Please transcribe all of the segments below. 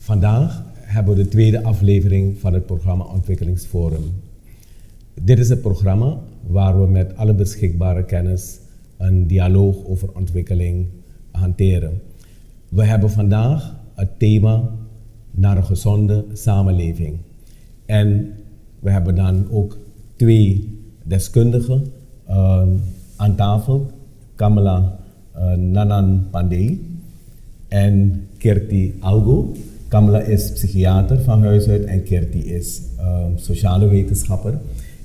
Vandaag hebben we de tweede aflevering van het programma Ontwikkelingsforum. Dit is het programma waar we met alle beschikbare kennis een dialoog over ontwikkeling hanteren. We hebben vandaag het thema naar een gezonde samenleving. En we hebben dan ook twee deskundigen aan tafel. Kamala Nanan Pandey en Kirti Algo. Kamala is psychiater van huis uit en Kirti is sociale wetenschapper.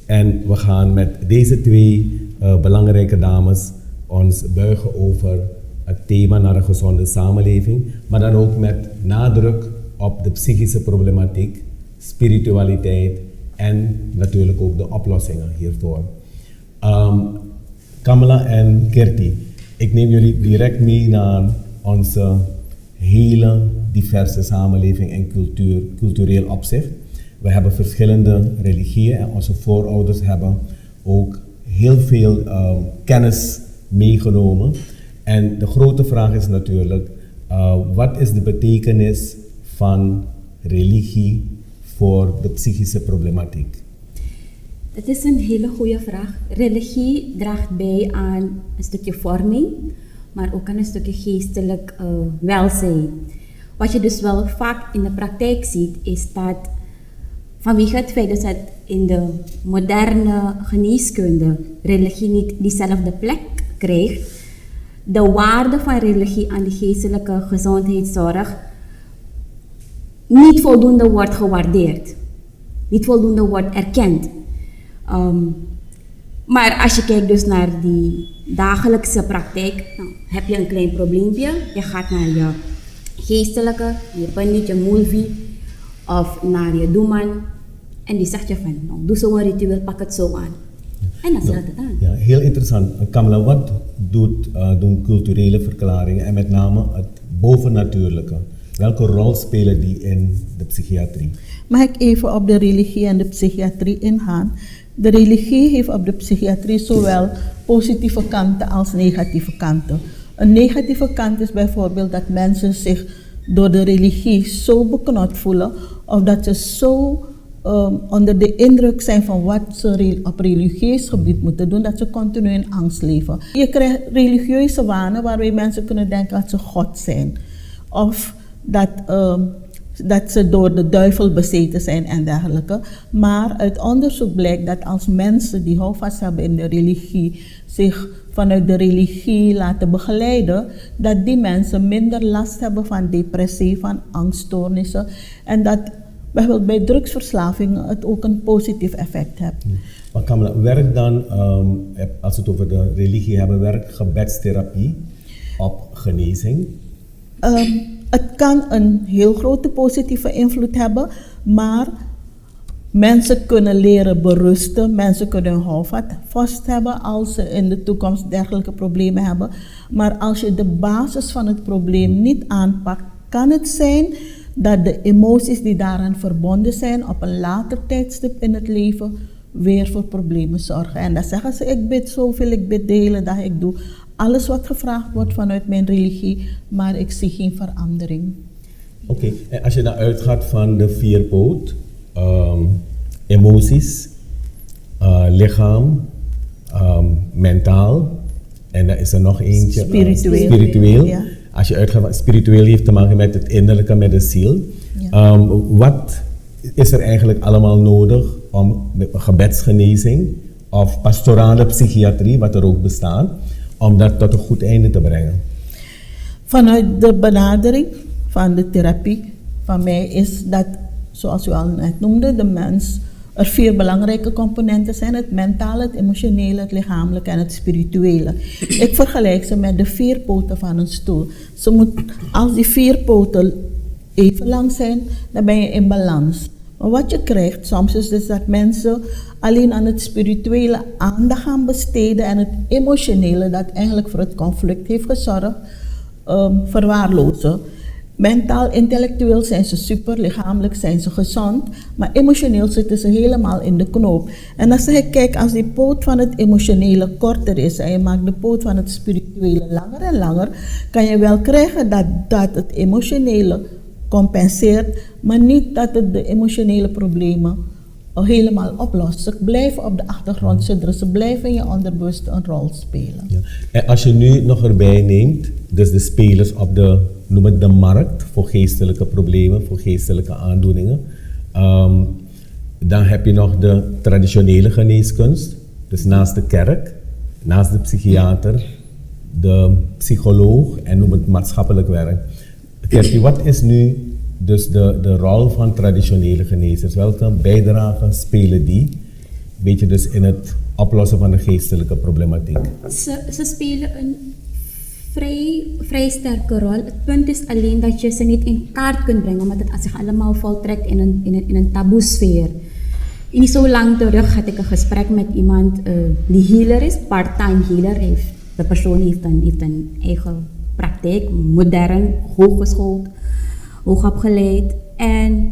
En we gaan met deze twee belangrijke dames ons buigen over het thema naar een gezonde samenleving, maar dan ook met nadruk op de psychische problematiek, spiritualiteit en natuurlijk ook de oplossingen hiervoor. Kamala en Kirti, ik neem jullie direct mee naar onze hele diverse samenleving en cultureel opzicht. We hebben verschillende religieën en onze voorouders hebben ook heel veel kennis meegenomen. En de grote vraag is natuurlijk, wat is de betekenis van religie voor de psychische problematiek? Dat is een hele goede vraag. Religie draagt bij aan een stukje vorming, maar ook aan een stukje geestelijk welzijn. Wat je dus wel vaak in de praktijk ziet, is dat vanwege het feit dat in de moderne geneeskunde religie niet diezelfde plek krijgt, de waarde van religie aan de geestelijke gezondheidszorg niet voldoende wordt gewaardeerd, niet voldoende wordt erkend. Maar als je kijkt dus naar die dagelijkse praktijk, nou, heb je een klein probleempje, je gaat naar je geestelijke, je pandit, je mulvi of naar je doeman en die zegt je van, nou, doe zo een ritueel, pak het zo aan. En dan slaat het aan. Ja, heel interessant. Kamala, wat doen culturele verklaringen en met name het bovennatuurlijke? Welke rol spelen die in de psychiatrie? Mag ik even op de religie en de psychiatrie ingaan? De religie heeft op de psychiatrie zowel positieve kanten als negatieve kanten. Een negatieve kant is bijvoorbeeld dat mensen zich door de religie zo beknot voelen of dat ze zo onder de indruk zijn van wat ze op religieus gebied moeten doen, dat ze continu in angst leven. Je krijgt religieuze wanen waarbij mensen kunnen denken dat ze God zijn. Of dat ze door de duivel bezeten zijn en dergelijke. Maar uit onderzoek blijkt dat als mensen die houvast hebben in de religie zich vanuit de religie laten begeleiden, dat die mensen minder last hebben van depressie, van angststoornissen en dat bijvoorbeeld bij drugsverslaving het ook een positief effect heeft. Maar Kamala, werkt dan, als we het over de religie hebben, werkt gebedstherapie op genezing? Het kan een heel grote positieve invloed hebben, maar mensen kunnen leren berusten, mensen kunnen hun houvast hebben als ze in de toekomst dergelijke problemen hebben. Maar als je de basis van het probleem niet aanpakt, kan het zijn dat de emoties die daaraan verbonden zijn op een later tijdstip in het leven weer voor problemen zorgen. En dan zeggen ze, ik bid zoveel, ik bid de hele dag, ik doe alles wat gevraagd wordt vanuit mijn religie, maar ik zie geen verandering. Oké, en als je dan uitgaat van de vierpoot, emoties, lichaam, mentaal, en dan is er nog eentje, spiritueel. Ja. Als je uitgaat van spiritueel heeft te maken met het innerlijke, met de ziel. Ja. Wat is er eigenlijk allemaal nodig om gebedsgenezing of pastorale psychiatrie, wat er ook bestaat, om dat tot een goed einde te brengen? Vanuit de benadering van de therapie van mij is dat, zoals u al net noemde, de mens, er 4 belangrijke componenten zijn: het mentale, het emotionele, het lichamelijke en het spirituele. Ik vergelijk ze met de 4 poten van een stoel. Als die 4 poten even lang zijn, dan ben je in balans. Maar wat je krijgt soms is dus dat mensen alleen aan het spirituele aandacht gaan besteden en het emotionele, dat eigenlijk voor het conflict heeft gezorgd, verwaarlozen. Mentaal, intellectueel zijn ze super, lichamelijk zijn ze gezond, maar emotioneel zitten ze helemaal in de knoop. En als je kijkt, als die poot van het emotionele korter is en je maakt de poot van het spirituele langer en langer, kan je wel krijgen dat het emotionele compenseert, maar niet dat het de emotionele problemen helemaal oplost. Ze blijven op de achtergrond sudderen, ze blijven in je onderbewuste een rol spelen. Ja. En als je nu nog erbij neemt, dus de spelers op de, noem het de markt voor geestelijke problemen, voor geestelijke aandoeningen, dan heb je nog de traditionele geneeskunst, dus naast de kerk, naast de psychiater, de psycholoog en noem het maatschappelijk werk. Kerkie, wat is nu dus de rol van traditionele genezers? Welke bijdrage spelen die, weet je, dus in het oplossen van de geestelijke problematiek? Ze spelen een vrij sterke rol. Het punt is alleen dat je ze niet in kaart kunt brengen, omdat het zich allemaal voltrekt in een taboesfeer. Niet zo lang terug had ik een gesprek met iemand die healer is, part-time healer. De persoon heeft een eigen praktijk, modern, hooggeschoold, hoogopgeleid. En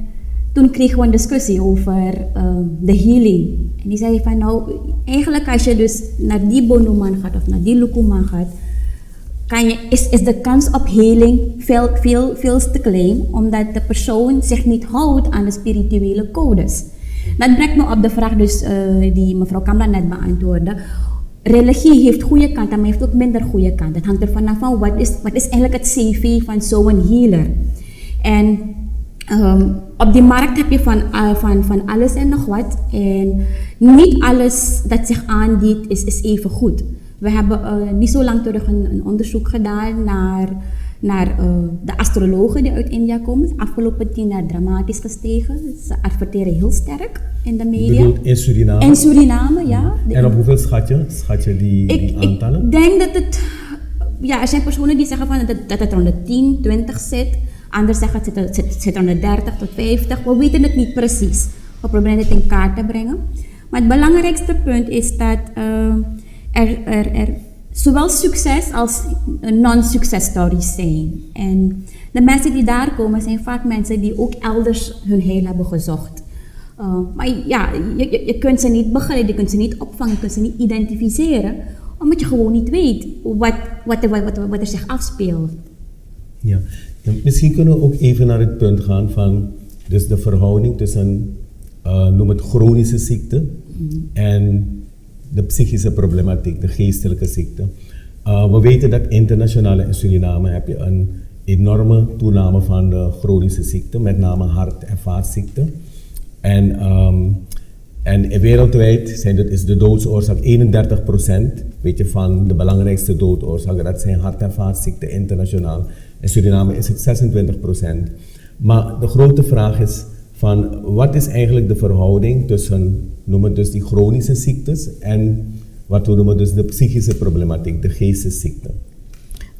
toen kregen we een discussie over de healing. En die zei van nou, eigenlijk als je dus naar die bonoman gaat of naar die lukuman gaat, is de kans op healing veel te klein, omdat de persoon zich niet houdt aan de spirituele codes. Dat brengt me op de vraag dus, die mevrouw Kamla net beantwoordde. Religie heeft goede kanten, maar heeft ook minder goede kanten. Het hangt ervan af van wat is eigenlijk het cv van zo'n healer. En op die markt heb je van alles en nog wat. En niet alles dat zich aandient is even goed. We hebben niet zo lang terug een onderzoek gedaan naar de astrologen die uit India komen. De afgelopen 10 jaar dramatisch gestegen. Ze adverteren heel sterk in de media. Je bedoelt in Suriname? In Suriname, ja. En op hoeveel schat je die aantallen? Ik denk dat het... Ja, er zijn personen die zeggen dat het rond de 10, 20 zit. Anderen zeggen dat het zit rond de 30 tot 50. We weten het niet precies. We proberen het in kaart te brengen. Maar het belangrijkste punt is dat er zowel succes als non-succes stories zijn. En de mensen die daar komen zijn vaak mensen die ook elders hun heil hebben gezocht. Maar ja, je kunt ze niet begeleiden, je kunt ze niet opvangen, je kunt ze niet identificeren, omdat je gewoon niet weet wat er zich afspeelt. Ja. Ja, misschien kunnen we ook even naar het punt gaan van dus de verhouding tussen, noem het chronische ziekte en de psychische problematiek, de geestelijke ziekte. We weten dat internationaal in Suriname heb je een enorme toename van de chronische ziekte, met name hart- en vaatziekten. En wereldwijd is de doodsoorzaak 31%, weet je, van de belangrijkste doodoorzaken. Dat zijn hart- en vaatziekten internationaal. In Suriname is het 26%. Maar de grote vraag is van wat is eigenlijk de verhouding tussen, noem het dus die chronische ziektes en wat we noemen dus de psychische problematiek, de geestesziekten.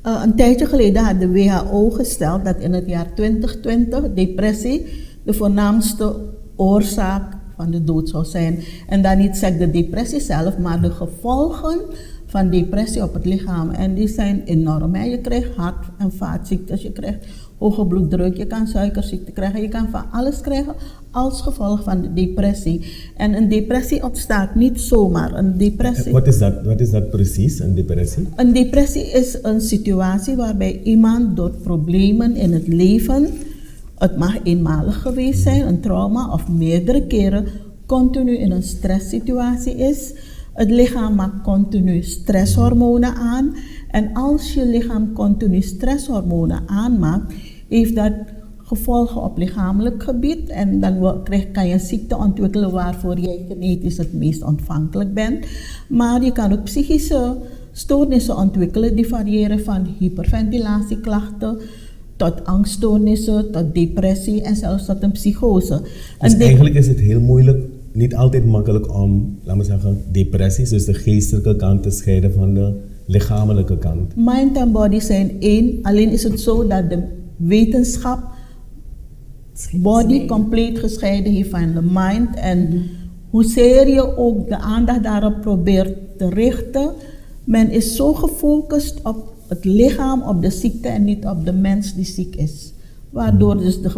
Een tijdje geleden had de WHO gesteld dat in het jaar 2020 depressie de voornaamste oorzaak van de dood zou zijn. En dan niet zeg de depressie zelf, maar de gevolgen van depressie op het lichaam. En die zijn enorm. Hè? Je krijgt hart- en vaatziektes, je krijgt hoge bloeddruk, je kan suikerziekte krijgen, je kan van alles krijgen als gevolg van de depressie. En een depressie ontstaat niet zomaar. Een depressie... Wat is dat precies, een depressie? Een depressie is een situatie waarbij iemand door problemen in het leven, het mag eenmalig geweest zijn, een trauma of meerdere keren, continu in een stresssituatie is. Het lichaam maakt continu stresshormonen aan. En als je lichaam continu stresshormonen aanmaakt, heeft dat gevolgen op lichamelijk gebied. En dan kan je een ziekte ontwikkelen waarvoor jij genetisch het meest ontvankelijk bent. Maar je kan ook psychische stoornissen ontwikkelen die variëren van hyperventilatieklachten tot angststoornissen, tot depressie en zelfs tot een psychose. Dus eigenlijk is het heel moeilijk, niet altijd makkelijk om, laten we zeggen, depressies, dus de geestelijke kant te scheiden van de lichamelijke kant. Mind en body zijn één, alleen is het zo dat de wetenschap body compleet gescheiden heeft van de mind. En hoezeer je ook de aandacht daarop probeert te richten, men is zo gefocust op het lichaam, op de ziekte en niet op de mens die ziek is. Waardoor dus het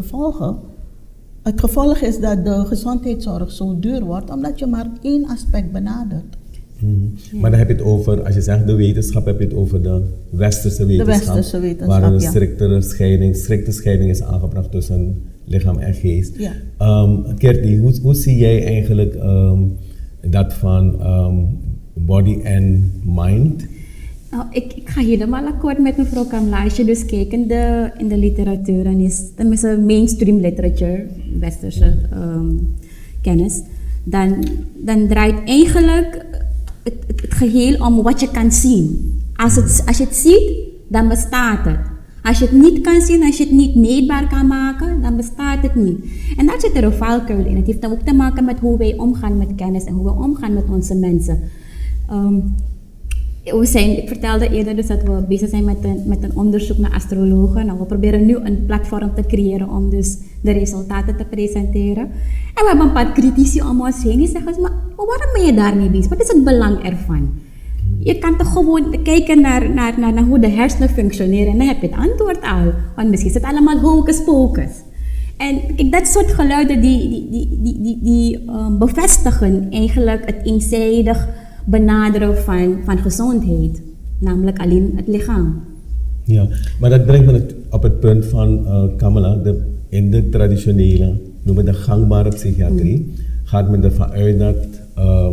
gevolg is dat de gezondheidszorg zo duur wordt, omdat je maar één aspect benadert. Maar dan heb je het over, als je zegt de wetenschap, heb je het over de westerse wetenschap. westerse wetenschap, waar een ja. strikte scheiding is aangebracht tussen lichaam en geest. Ja. Kirti, hoe zie jij eigenlijk dat van body en mind? Nou, ik ga helemaal akkoord met mevrouw Kamla. Als je dus kijkt in de literatuur, en is tenminste mainstream literature, westerse kennis, dan draait eigenlijk het geheel om wat je kan zien. Als je het ziet, dan bestaat het. Als je het niet kan zien, als je het niet meetbaar kan maken, dan bestaat het niet. En daar zit er een valkuil in. Het heeft dan ook te maken met hoe wij omgaan met kennis en hoe we omgaan met onze mensen. Ik vertelde eerder dus dat we bezig zijn met een onderzoek naar astrologen. Nou, we proberen nu een platform te creëren om dus de resultaten te presenteren. En we hebben een paar critici om ons heen die zeggen, maar waarom ben je daarmee bezig? Wat is het belang ervan? Je kan toch gewoon kijken naar hoe de hersenen functioneren en dan heb je het antwoord al. Want misschien is het allemaal hocus pocus. En kijk, dat soort geluiden die bevestigen eigenlijk het eenzijdig benaderen van gezondheid, namelijk alleen het lichaam. Ja, maar dat brengt me op het punt van Kamala, in de traditionele, noemen we de gangbare psychiatrie, gaat men ervan uit dat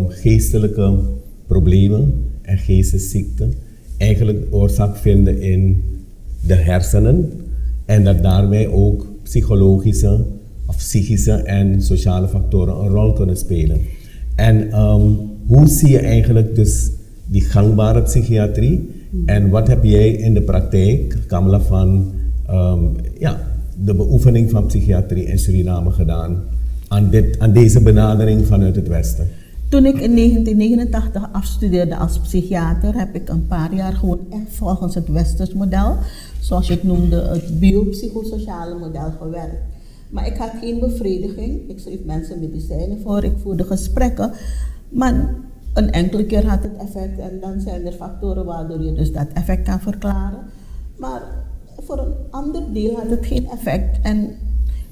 geestelijke problemen en geestesziekten eigenlijk oorzaak vinden in de hersenen en dat daarbij ook psychologische of psychische en sociale factoren een rol kunnen spelen. En hoe zie je eigenlijk dus die gangbare psychiatrie en wat heb jij in de praktijk, Kamala, van de beoefening van psychiatrie in Suriname gedaan aan deze benadering vanuit het Westen? Toen ik in 1989 afstudeerde als psychiater, heb ik een paar jaar gewoon echt volgens het Westers model, zoals je het noemde, het biopsychosociale model gewerkt. Maar ik had geen bevrediging. Ik schreef mensen medicijnen voor, ik voerde gesprekken. Maar een enkele keer had het effect en dan zijn er factoren waardoor je dus dat effect kan verklaren. Maar voor een ander deel had het geen effect. En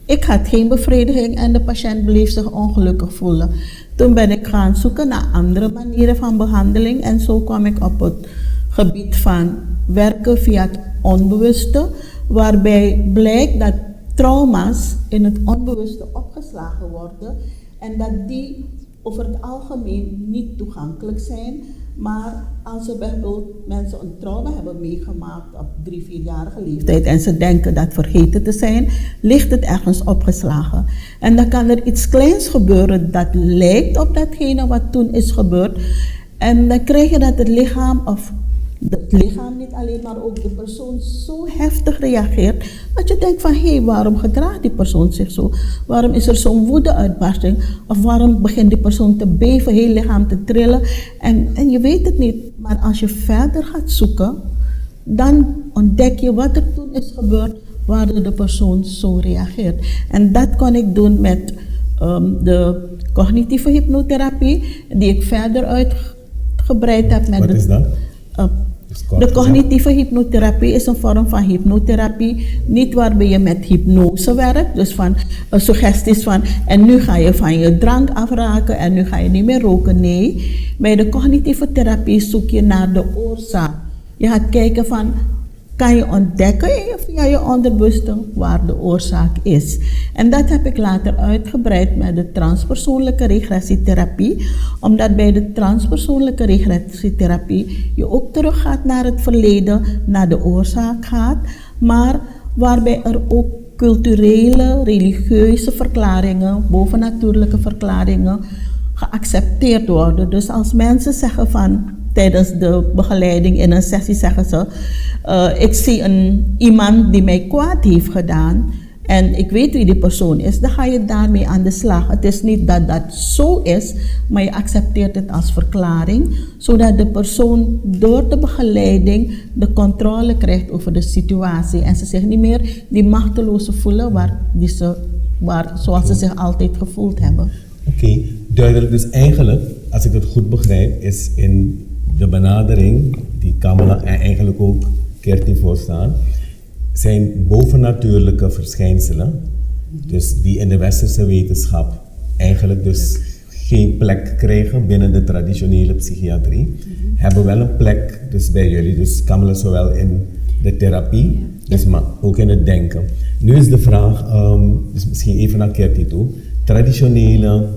ik had geen bevrediging en de patiënt bleef zich ongelukkig voelen. Toen ben ik gaan zoeken naar andere manieren van behandeling en zo kwam ik op het gebied van werken via het onbewuste, waarbij blijkt dat trauma's in het onbewuste opgeslagen worden en dat die over het algemeen niet toegankelijk zijn, maar als er bijvoorbeeld mensen een trauma hebben meegemaakt op 3-4-jarige leeftijd en ze denken dat vergeten te zijn, ligt het ergens opgeslagen. En dan kan er iets kleins gebeuren dat lijkt op datgene wat toen is gebeurd en dan krijg je dat het lichaam niet alleen, maar ook de persoon zo heftig reageert dat je denkt van hé, waarom gedraagt die persoon zich zo? Waarom is er zo'n woede-uitbarsting? Of waarom begint die persoon te beven, heel lichaam te trillen? En je weet het niet, maar als je verder gaat zoeken, dan ontdek je wat er toen is gebeurd, waardoor de persoon zo reageert. En dat kon ik doen met de cognitieve hypnotherapie, die ik verder uitgebreid heb met Wat is dat? De cognitieve hypnotherapie is een vorm van hypnotherapie, niet waarbij je met hypnose werkt, dus van suggesties van en nu ga je van je drank afraken en nu ga je niet meer roken. Nee, bij de cognitieve therapie zoek je naar de oorzaak. Je gaat kijken van, kan je ontdekken via je onderbewuste waar de oorzaak is. En dat heb ik later uitgebreid met de transpersoonlijke regressietherapie, omdat bij de transpersoonlijke regressietherapie je ook teruggaat naar het verleden, naar de oorzaak gaat, maar waarbij er ook culturele, religieuze verklaringen, bovennatuurlijke verklaringen geaccepteerd worden. Dus als mensen zeggen van, tijdens de begeleiding in een sessie zeggen ze, ik zie iemand die mij kwaad heeft gedaan en ik weet wie die persoon is, dan ga je daarmee aan de slag. Het is niet dat dat zo is, maar je accepteert het als verklaring, zodat de persoon door de begeleiding de controle krijgt over de situatie en ze zich niet meer die machteloze voelen zoals ze zich altijd gevoeld hebben. Oké, duidelijk. Dus eigenlijk, als ik het goed begrijp, is in de benadering die Kamala en eigenlijk ook Kirti voorstaan, zijn bovennatuurlijke verschijnselen, dus die in de westerse wetenschap eigenlijk dus geen plek krijgen binnen de traditionele psychiatrie, hebben wel een plek dus bij jullie. Dus Kamala zowel in de therapie, dus maar ook in het denken. Nu is de vraag, dus misschien even naar Kerti toe, traditionele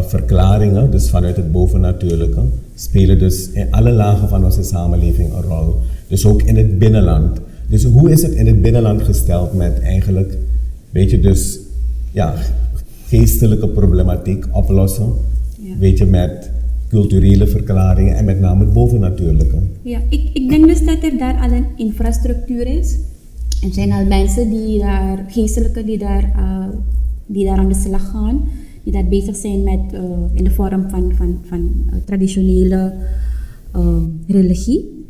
verklaringen, dus vanuit het bovennatuurlijke, spelen dus in alle lagen van onze samenleving een rol. Dus ook in het binnenland. Dus hoe is het in het binnenland gesteld met eigenlijk, weet je, dus ja, geestelijke problematiek oplossen, weet je, met culturele verklaringen en met name het bovennatuurlijke. Ja, ik denk dus dat er daar al een infrastructuur is. Er zijn al mensen die daar, geestelijke, die daar aan de slag gaan, die daar bezig zijn met in de vorm van traditionele religie.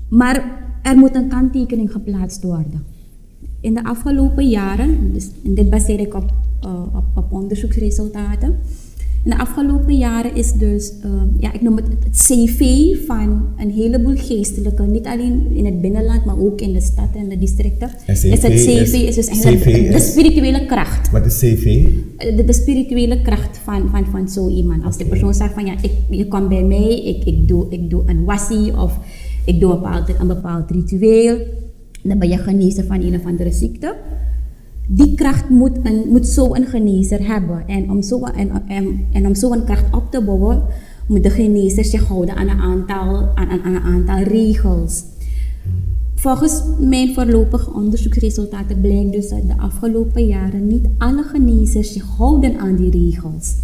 Maar er moet een kanttekening geplaatst worden. In de afgelopen jaren, dus, en dit baseer ik op onderzoeksresultaten. In de afgelopen jaren is dus, ik noem het CV van een heleboel geestelijken, niet alleen in het binnenland, maar ook in de stad en de districten. Is het CV is dus eigenlijk de spirituele kracht. Wat is CV? De spirituele kracht van zo iemand. Als de persoon zegt van ja, je komt bij mij, ik doe een wassie of ik doe een bepaald ritueel, dan ben je genezen van een of andere ziekte. Die kracht moet zo een genezer hebben. En om zo een kracht op te bouwen, moet de genezer zich houden aan een aantal regels. Volgens mijn voorlopige onderzoeksresultaten blijkt dus dat de afgelopen jaren niet alle genezers zich houden aan die regels.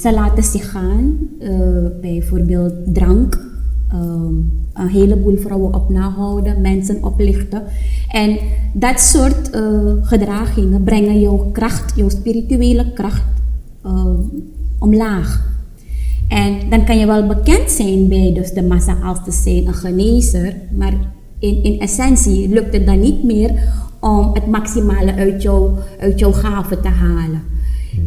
Ze laten zich gaan, bijvoorbeeld drank, een heleboel vrouwen op nahouden, mensen oplichten. En dat soort gedragingen brengen jouw kracht, jouw spirituele kracht omlaag. En dan kan je wel bekend zijn bij dus de massa als te zijn een genezer, maar in essentie lukt het dan niet meer om het maximale uit jouw gaven te halen.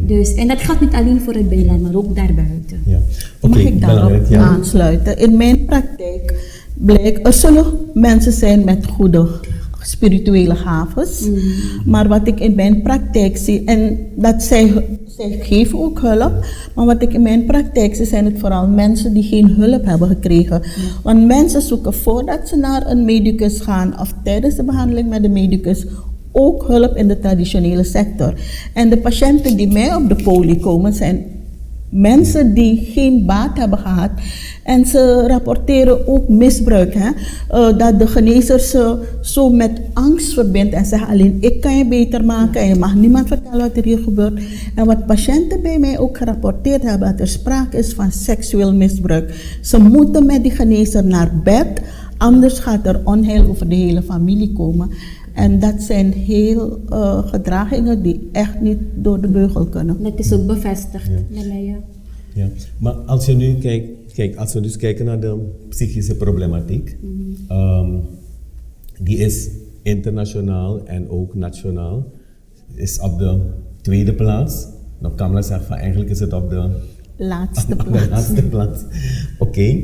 Dus, en dat geldt niet alleen voor het binnenland, maar ook daarbuiten. Ja. Mag ik daarop aansluiten? In mijn praktijk blijkt, er zullen mensen zijn met goede spirituele gaves, maar wat ik in mijn praktijk zie, en dat zij geven ook hulp, maar wat ik in mijn praktijk zie, zijn het vooral mensen die geen hulp hebben gekregen. Want mensen zoeken voordat ze naar een medicus gaan of tijdens de behandeling met de medicus ook hulp in de traditionele sector. En de patiënten die mij op de poli komen zijn mensen die geen baat hebben gehad. En ze rapporteren ook misbruik. Hè? Dat de genezer ze zo met angst verbindt en zegt alleen ik kan je beter maken en je mag niemand vertellen wat er hier gebeurt. En wat patiënten bij mij ook gerapporteerd hebben, dat er sprake is van seksueel misbruik. Ze moeten met die genezer naar bed, anders gaat er onheil over de hele familie komen. En dat zijn heel gedragingen die echt niet door de beugel kunnen. Dat is ook bevestigd. Ja. Maar als je nu kijkt, als we dus kijken naar de psychische problematiek, die is internationaal en ook nationaal, is op de tweede plaats. Nou, Kamala zegt van eigenlijk is het op de laatste plaats. Oké.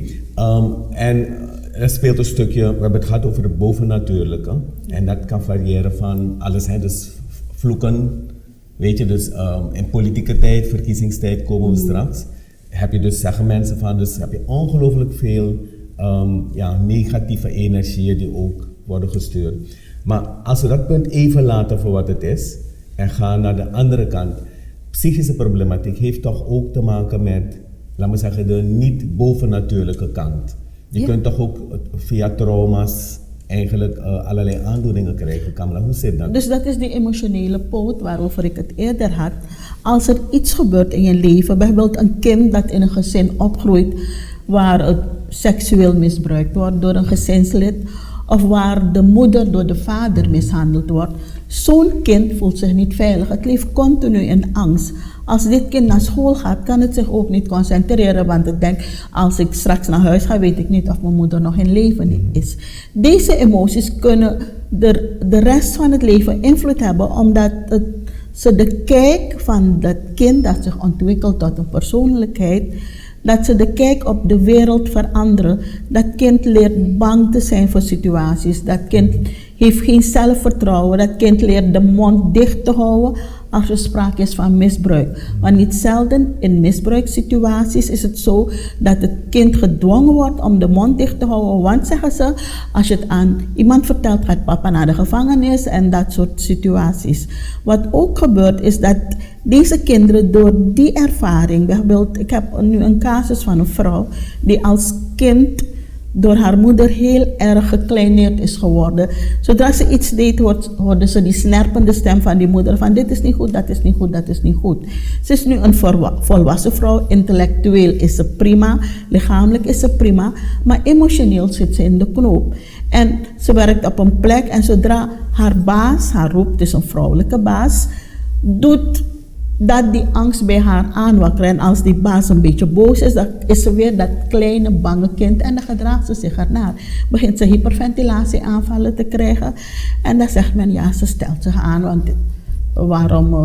En er speelt een stukje, we hebben het gehad over het bovennatuurlijke. En dat kan variëren van alles, hè, dus vloeken, weet je, dus in politieke tijd, verkiezingstijd komen we straks. Heb je dus, zeggen mensen van, dus heb je ongelooflijk veel negatieve energieën die ook worden gestuurd. Maar als we dat punt even laten voor wat het is en gaan naar de andere kant. Psychische problematiek heeft toch ook te maken met, laten we zeggen, de niet bovennatuurlijke kant. Je kunt toch ook via trauma's eigenlijk allerlei aandoeningen krijgen. Kamala, hoe zit dat? Dus dat is die emotionele poot waarover ik het eerder had. Als er iets gebeurt in je leven, bijvoorbeeld een kind dat in een gezin opgroeit waar het seksueel misbruikt wordt door een gezinslid of waar de moeder door de vader mishandeld wordt, zo'n kind voelt zich niet veilig. Het leeft continu in angst. Als dit kind naar school gaat, kan het zich ook niet concentreren, want het denkt, als ik straks naar huis ga, weet ik niet of mijn moeder nog in leven is. Deze emoties kunnen de rest van het leven invloed hebben, omdat ze de kijk van dat kind dat zich ontwikkelt tot een persoonlijkheid, dat ze de kijk op de wereld veranderen. Dat kind leert bang te zijn voor situaties. Dat kind heeft geen zelfvertrouwen. Dat kind leert de mond dicht te houden als er sprake is van misbruik. Want niet zelden in misbruiksituaties is het zo dat het kind gedwongen wordt om de mond dicht te houden. Want zeggen ze, als je het aan iemand vertelt, gaat papa naar de gevangenis en dat soort situaties. Wat ook gebeurt is dat deze kinderen door die ervaring, bijvoorbeeld, ik heb nu een casus van een vrouw die als kind door haar moeder heel erg gekleineerd is geworden. Zodra ze iets deed, hoorde ze die snerpende stem van die moeder van dit is niet goed, dat is niet goed, dat is niet goed. Ze is nu een volwassen vrouw, intellectueel is ze prima, lichamelijk is ze prima, maar emotioneel zit ze in de knoop. En ze werkt op een plek en zodra haar baas haar roept, het is een vrouwelijke baas, doet dat die angst bij haar aanwakkert. En als die baas een beetje boos is, dan is ze weer dat kleine bange kind en dan gedraagt ze zich ernaar. Begint ze hyperventilatieaanvallen te krijgen en dan zegt men ja, ze stelt zich aan, want waarom,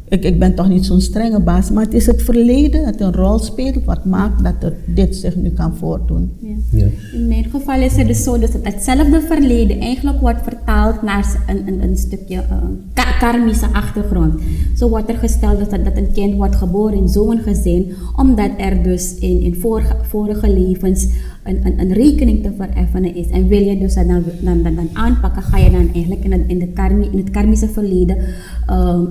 ik ben toch niet zo'n strenge baas, maar het is het verleden dat een rol speelt wat maakt dat dit zich nu kan voordoen. Ja. Ja. In mijn geval is het dus zo dat hetzelfde verleden eigenlijk wordt vertaald naar een stukje karmische achtergrond. Zo wordt er gesteld dat een kind wordt geboren in zo'n gezin, omdat er dus in vorige levens een rekening te vereffenen is. En wil je dus dat dan aanpakken, ga je dan eigenlijk in het karmische verleden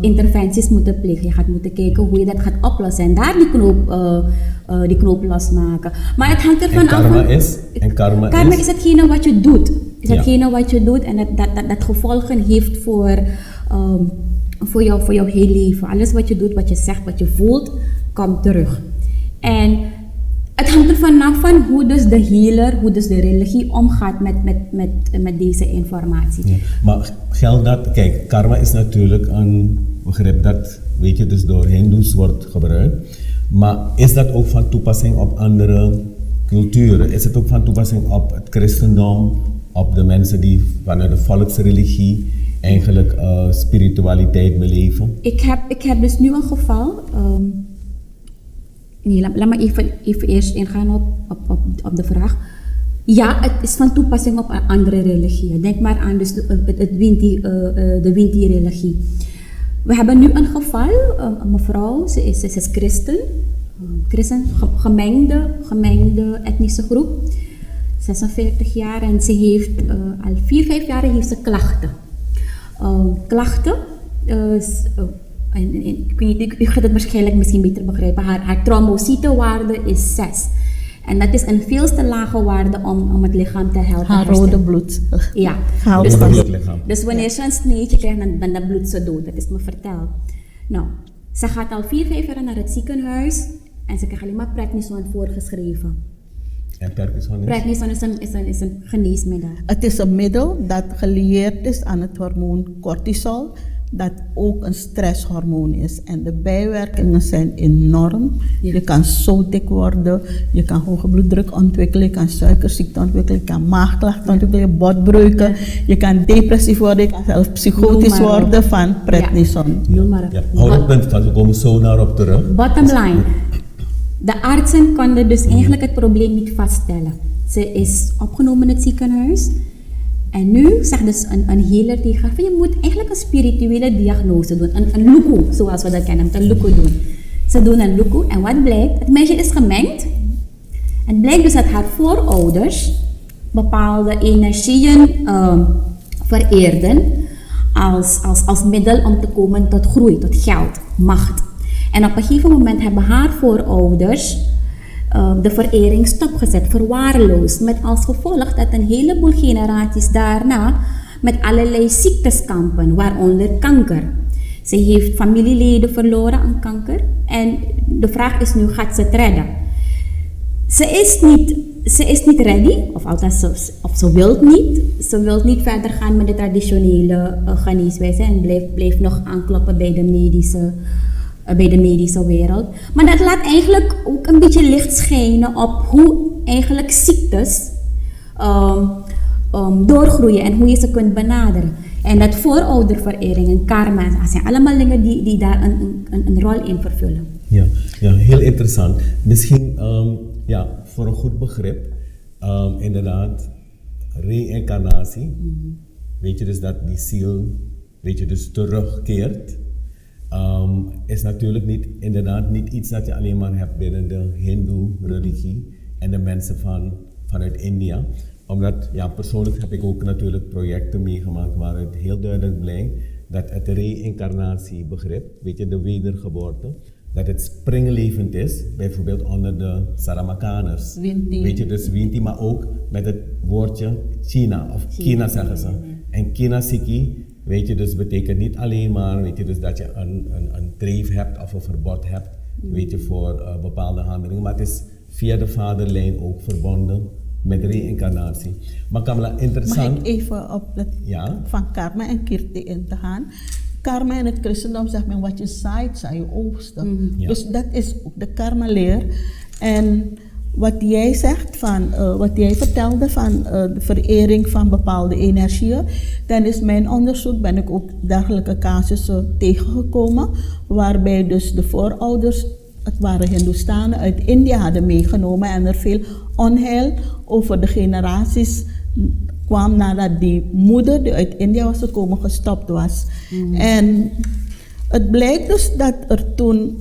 interventies moeten plegen. Je gaat moeten kijken hoe je dat gaat oplossen en daar die knoop losmaken. Maar het hangt ervan af. Karma is hetgene wat je doet. Is hetgene wat je doet en dat gevolgen heeft voor jouw heel leven. Alles wat je doet, wat je zegt, wat je voelt, komt terug. En het hangt ervan af van hoe dus de healer, hoe dus de religie omgaat met deze informatie. Ja, maar geldt dat, kijk, karma is natuurlijk een begrip dat, weet je, dus door Hindoes wordt gebruikt. Maar is dat ook van toepassing op andere culturen? Is het ook van toepassing op het christendom, op de mensen die vanuit de volksreligie eigenlijk spiritualiteit beleven? Ik heb dus nu een geval. Laat me even eerst ingaan op de vraag. Ja, het is van toepassing op andere religieën. Denk maar aan dus de Winti-religie. We hebben nu een geval, een mevrouw, ze is christen, gemengde etnische groep, 46 jaar en ze heeft al 4-5 jaar heeft ze klachten. Ik weet niet, u gaat het waarschijnlijk misschien beter begrijpen. Haar trombocytenwaarde is 6. En dat is een veel te lage waarde om het lichaam te helpen. Haar rode bloed. Ja. Dus wanneer ze een sneetje krijgt, dan bloedt ze dood. Dat is me verteld. Nou, ze gaat al 4-5 jaar naar het ziekenhuis en ze krijgt alleen maar prednison voorgeschreven. En prednison is een geneesmiddel. Het is een middel dat gelieerd is aan het hormoon cortisol, dat ook een stresshormoon is. En de bijwerkingen zijn enorm. Ja. Je kan zo dik worden, je kan hoge bloeddruk ontwikkelen, je kan suikerziekte ontwikkelen, je kan maagklachten ontwikkelen, botbreuken, je kan depressief worden, je kan zelfs psychotisch worden van prednison. Hou dat punt vast, we komen zo naar op terug. Bottom line, de artsen konden dus eigenlijk het probleem niet vaststellen. Ze is opgenomen in het ziekenhuis. En nu zegt dus een healer tegen haar van je moet eigenlijk een spirituele diagnose doen. Een luku, zoals we dat kennen, een luku doen. Ze doen een luku en wat blijkt? Het meisje is gemengd. En het blijkt dus dat haar voorouders bepaalde energieën vereerden als middel om te komen tot groei, tot geld, macht. En op een gegeven moment hebben haar voorouders de verering stopgezet, verwaarloosd, met als gevolg dat een heleboel generaties daarna met allerlei ziektes kampen, waaronder kanker. Ze heeft familieleden verloren aan kanker en de vraag is nu, gaat ze het redden? Ze is niet ready, of althans ze wil niet. Ze wil niet verder gaan met de traditionele geneeswijze en blijft nog aankloppen bij de medische wereld. Maar dat laat eigenlijk ook een beetje licht schijnen op hoe eigenlijk ziektes doorgroeien en hoe je ze kunt benaderen. En dat voorouderverering en karma zijn allemaal dingen die daar een rol in vervullen. Ja, heel interessant. Misschien voor een goed begrip, inderdaad, reïncarnatie. Weet je dus dat die ziel, weet je, dus terugkeert. is natuurlijk inderdaad niet iets dat je alleen maar hebt binnen de Hindoe-religie en de mensen vanuit India. Omdat, ja, persoonlijk heb ik ook natuurlijk projecten meegemaakt waaruit heel duidelijk blijkt dat het reïncarnatiebegrip, weet je, de wedergeboorte, dat het springlevend is, bijvoorbeeld onder de Saramakaners. Winti. Weet je, dus Winti, maar ook met het woordje China, of Kina zeggen ze. En Kina Siki, weet je, dus betekent niet alleen maar, weet je, dus dat je een dreef hebt of een verbod hebt, weet je, voor bepaalde handelingen, maar het is via de vaderlijn ook verbonden met reïncarnatie. Maar Kamala, interessant. Mag ik even op het van karma en kirti in te gaan? Karma in het christendom zegt men, wat je zaait, zal je oogsten. Ja. Dus dat is ook de karma-leer. En wat jij zegt wat jij vertelde van de verering van bepaalde energieën, tijdens mijn onderzoek ben ik ook dergelijke casussen tegengekomen, waarbij dus de voorouders, het waren Hindoestanen uit India, hadden meegenomen en er veel onheil over de generaties kwam nadat die moeder die uit India was gekomen gestopt was. En het blijkt dus dat er toen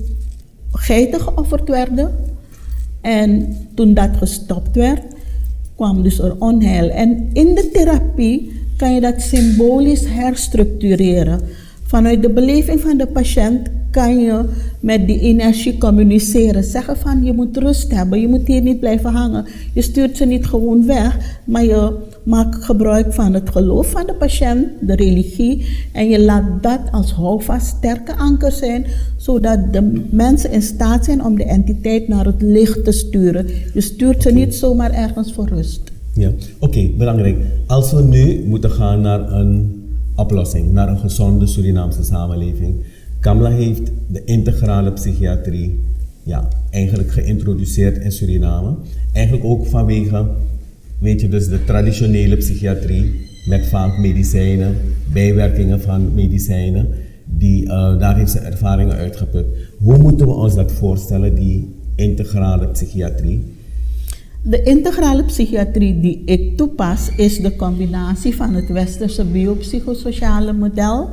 geiten geofferd werden en toen dat gestopt werd, kwam dus er onheil. En in de therapie kan je dat symbolisch herstructureren. Vanuit de beleving van de patiënt kan je met die energie communiceren. Zeggen van, je moet rust hebben, je moet hier niet blijven hangen. Je stuurt ze niet gewoon weg, maar je maakt gebruik van het geloof van de patiënt, de religie, en je laat dat als houvast sterke anker zijn, zodat de mensen in staat zijn om de entiteit naar het licht te sturen. Je stuurt ze niet zomaar ergens voor rust. Ja, oké, belangrijk. Als we nu moeten gaan naar een oplossing, naar een gezonde Surinaamse samenleving. Kamala heeft de integrale psychiatrie eigenlijk geïntroduceerd in Suriname. Eigenlijk ook vanwege, weet je, dus de traditionele psychiatrie met vaak medicijnen, bijwerkingen van medicijnen. Daar heeft ze ervaringen uitgeput. Hoe moeten we ons dat voorstellen, die integrale psychiatrie? De integrale psychiatrie die ik toepas is de combinatie van het westerse biopsychosociale model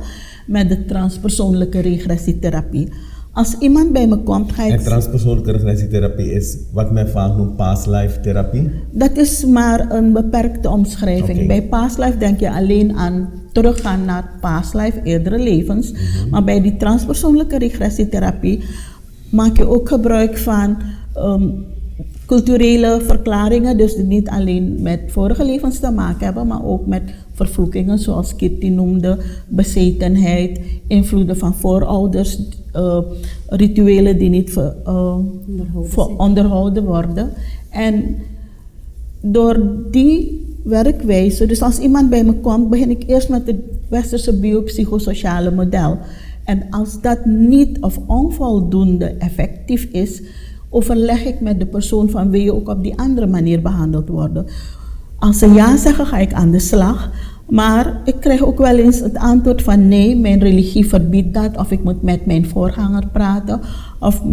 met de transpersoonlijke regressietherapie. Als iemand bij me komt, ga ik... En transpersoonlijke regressietherapie is wat men vaak noemt past life therapie? Dat is maar een beperkte omschrijving. Okay. Bij past life denk je alleen aan teruggaan naar past life, eerdere levens. Maar bij die transpersoonlijke regressietherapie maak je ook gebruik van culturele verklaringen, dus die niet alleen met vorige levens te maken hebben, maar ook met vervloekingen zoals Kitty noemde, bezetenheid, invloeden van voorouders, rituelen die niet onderhouden worden. En door die werkwijze, dus als iemand bij me komt, begin ik eerst met het westerse biopsychosociale model. En als dat niet of onvoldoende effectief is, overleg ik met de persoon van wil je ook op die andere manier behandeld worden. Als ze ja zeggen, ga ik aan de slag. Maar ik krijg ook wel eens het antwoord van nee, mijn religie verbiedt dat. Of ik moet met mijn voorganger praten. Of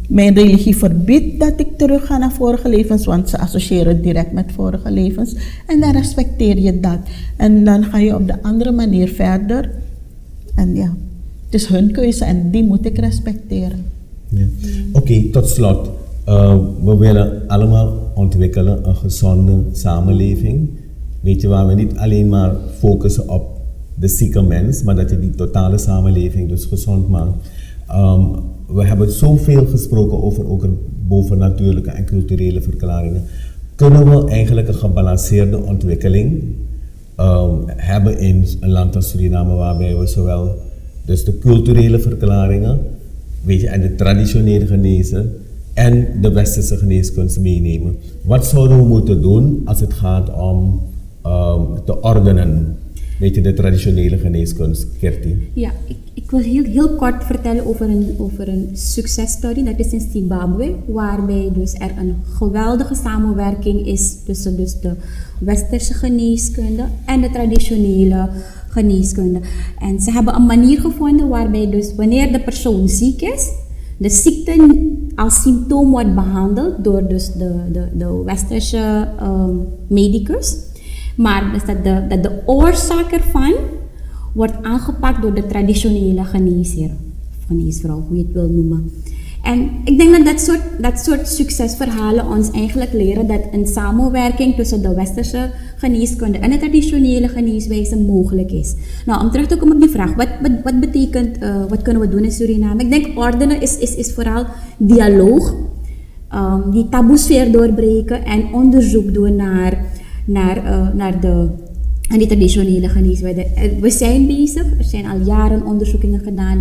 mijn religie verbiedt dat ik terug ga naar vorige levens. Want ze associëren het direct met vorige levens. En dan respecteer je dat. En dan ga je op de andere manier verder. En ja, het is hun keuze en die moet ik respecteren. Ja. Oké, tot slot. We willen allemaal ontwikkelen een gezonde samenleving. Weet je, waar we niet alleen maar focussen op de zieke mens, maar dat je die totale samenleving dus gezond maakt. We hebben zoveel gesproken over ook bovennatuurlijke en culturele verklaringen. Kunnen we eigenlijk een gebalanceerde ontwikkeling hebben in een land als Suriname, waarbij we zowel dus de culturele verklaringen, weet je, en de traditionele genezen en de westerse geneeskunst meenemen? Wat zouden we moeten doen als het gaat om te ordenen, weet je, de traditionele geneeskunst, Kirti? Ja, ik wil heel kort vertellen over een successtory. Dat is in Zimbabwe, waarbij dus er een geweldige samenwerking is tussen dus de westerse geneeskunde en de traditionele geneeskunde. En ze hebben een manier gevonden waarbij dus wanneer de persoon ziek is, de ziekte als symptoom wordt behandeld door dus de westerse medicus. Maar dus dat de oorzaak ervan wordt aangepakt door de traditionele geneesheer, of geneesvrouw, hoe je het wil noemen. En ik denk dat dat soort succesverhalen ons eigenlijk leren dat een samenwerking tussen de westerse geneeskunde en de traditionele geneeswijze mogelijk is. Nou, om terug te komen op die vraag, wat betekent, wat kunnen we doen in Suriname? Ik denk ordenen is vooral dialoog, die taboesfeer doorbreken en onderzoek doen naar die traditionele geneeswijze. We zijn bezig, er zijn al jaren onderzoekingen gedaan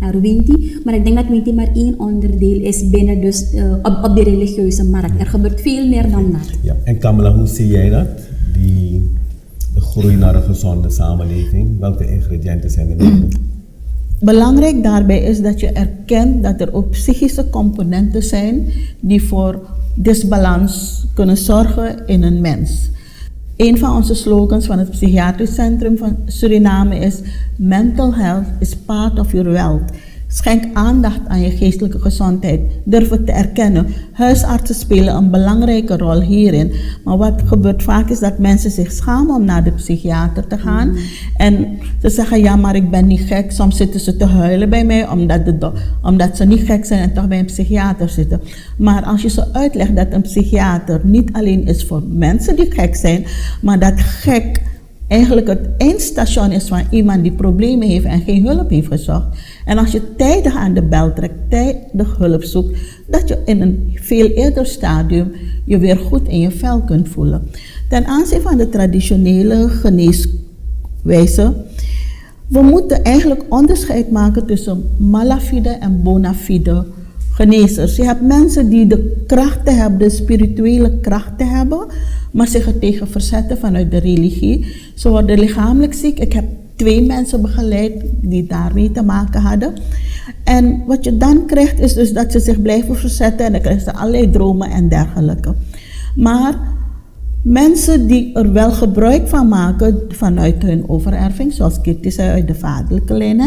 naar Winti, maar ik denk dat Winti maar één onderdeel is binnen dus op de religieuze markt. Er gebeurt veel meer dan dat. Ja. En Kamala, hoe zie jij dat? De groei naar een gezonde samenleving, welke ingrediënten zijn er nodig? Belangrijk daarbij is dat je erkent dat er ook psychische componenten zijn die voor disbalans kunnen zorgen in een mens. Een van onze slogans van het Psychiatrisch Centrum van Suriname is: Mental health is part of your wealth. Schenk aandacht aan je geestelijke gezondheid. Durf het te erkennen. Huisartsen spelen een belangrijke rol hierin. Maar wat gebeurt vaak is dat mensen zich schamen om naar de psychiater te gaan. En ze zeggen, ja, maar ik ben niet gek. Soms zitten ze te huilen bij mij omdat ze niet gek zijn en toch bij een psychiater zitten. Maar als je ze uitlegt dat een psychiater niet alleen is voor mensen die gek zijn, maar dat gek eigenlijk het eindstation is van iemand die problemen heeft en geen hulp heeft gezocht. En als je tijdig aan de bel trekt, tijdig hulp zoekt, dat je in een veel eerder stadium je weer goed in je vel kunt voelen. Ten aanzien van de traditionele geneeswijze, we moeten eigenlijk onderscheid maken tussen malafide en bona fide genezers. Je hebt mensen die de krachten hebben, de spirituele krachten hebben, maar zich er tegen verzetten vanuit de religie. Ze worden lichamelijk ziek. Ik heb 2 mensen begeleid die daarmee te maken hadden. En wat je dan krijgt is dus dat ze zich blijven verzetten en dan krijgen ze allerlei dromen en dergelijke. Maar mensen die er wel gebruik van maken vanuit hun overerving, zoals Kitty zei, uit de vaderlijke lijn,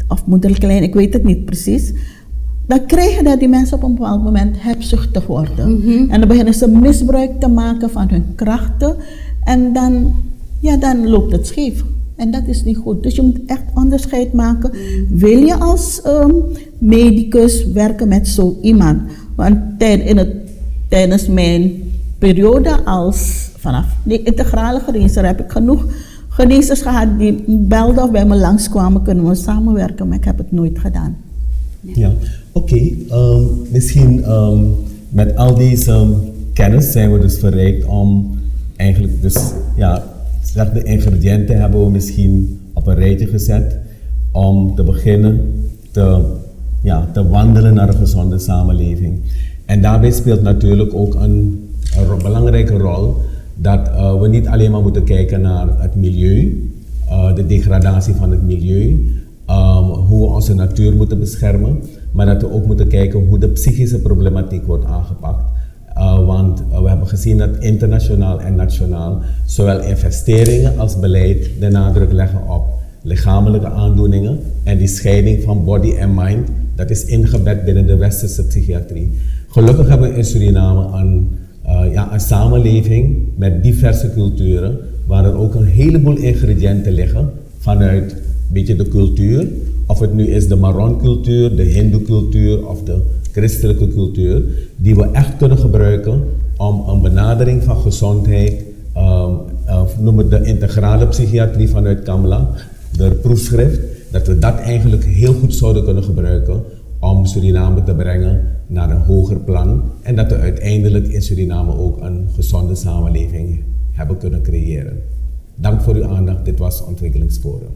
of moederlijke lijn, ik weet het niet precies. Dan krijgen dat die mensen op een bepaald moment hebzuchtig worden. En dan beginnen ze misbruik te maken van hun krachten. En dan loopt het scheef. En dat is niet goed. Dus je moet echt onderscheid maken. Wil je als medicus werken met zo iemand? Want tijdens mijn periode vanaf de integrale genezer heb ik genoeg genezers gehad die belden of bij me langskwamen, kunnen we samenwerken, maar ik heb het nooit gedaan. Ja, oké. Misschien met al deze kennis zijn we dus verrijkt om eigenlijk dus, ja, de ingrediënten hebben we misschien op een rijtje gezet om te beginnen te wandelen naar een gezonde samenleving. En daarbij speelt natuurlijk ook een belangrijke rol dat we niet alleen maar moeten kijken naar het milieu, de degradatie van het milieu, hoe we onze natuur moeten beschermen, maar dat we ook moeten kijken hoe de psychische problematiek wordt aangepakt. Want we hebben gezien dat internationaal en nationaal zowel investeringen als beleid de nadruk leggen op lichamelijke aandoeningen en die scheiding van body en mind, dat is ingebed binnen de westerse psychiatrie. Gelukkig hebben we in Suriname een samenleving met diverse culturen, waar er ook een heleboel ingrediënten liggen vanuit een beetje de cultuur, of het nu is de Marron-cultuur, de Hindoe-cultuur of de christelijke cultuur, die we echt kunnen gebruiken om een benadering van gezondheid, noem het de integrale psychiatrie vanuit Kamala, de proefschrift, dat we dat eigenlijk heel goed zouden kunnen gebruiken om Suriname te brengen naar een hoger plan en dat we uiteindelijk in Suriname ook een gezonde samenleving hebben kunnen creëren. Dank voor uw aandacht, dit was Ontwikkelingsforum.